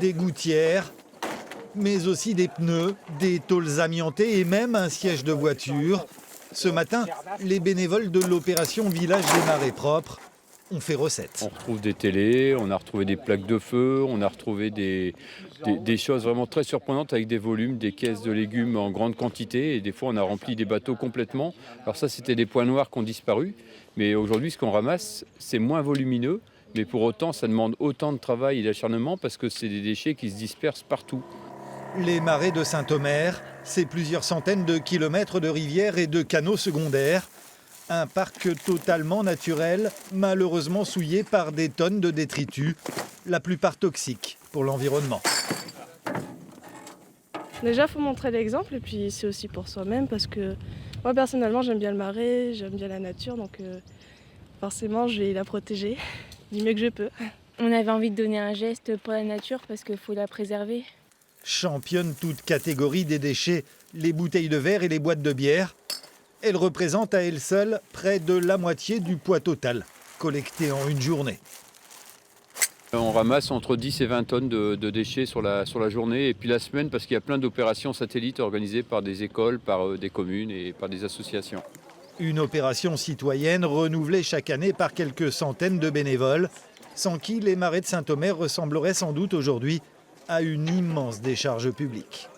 des gouttières, mais aussi des pneus, des tôles amiantées et même un siège de voiture. Ce matin, les bénévoles de l'opération Village des Marais Propres ont fait recette. On retrouve des télés, on a retrouvé des plaques de feu, on a retrouvé des choses vraiment très surprenantes avec des volumes, des caisses de légumes en grande quantité et des fois on a rempli des bateaux complètement. Alors ça c'était des points noirs qui ont disparu, mais aujourd'hui ce qu'on ramasse c'est moins volumineux, mais pour autant ça demande autant de travail et d'acharnement parce que c'est des déchets qui se dispersent partout. Les marais de Saint-Omer, c'est plusieurs centaines de kilomètres de rivières et de canaux secondaires. Un parc totalement naturel, malheureusement souillé par des tonnes de détritus, la plupart toxiques pour l'environnement. Déjà, il faut montrer l'exemple et puis c'est aussi pour soi-même parce que moi personnellement j'aime bien le marais, j'aime bien la nature donc forcément je vais la protéger du mieux que je peux. On avait envie de donner un geste pour la nature parce qu'il faut la préserver. Championne toute catégorie des déchets, les bouteilles de verre et les boîtes de bière. Elle représente à elle seule près de la moitié du poids total collecté en une journée. On ramasse entre 10 et 20 tonnes de déchets sur la journée et puis la semaine parce qu'il y a plein d'opérations satellites organisées par des écoles, par des communes et par des associations. Une opération citoyenne renouvelée chaque année par quelques centaines de bénévoles, sans qui les marais de Saint-Omer ressembleraient sans doute aujourd'hui à une immense décharge publique.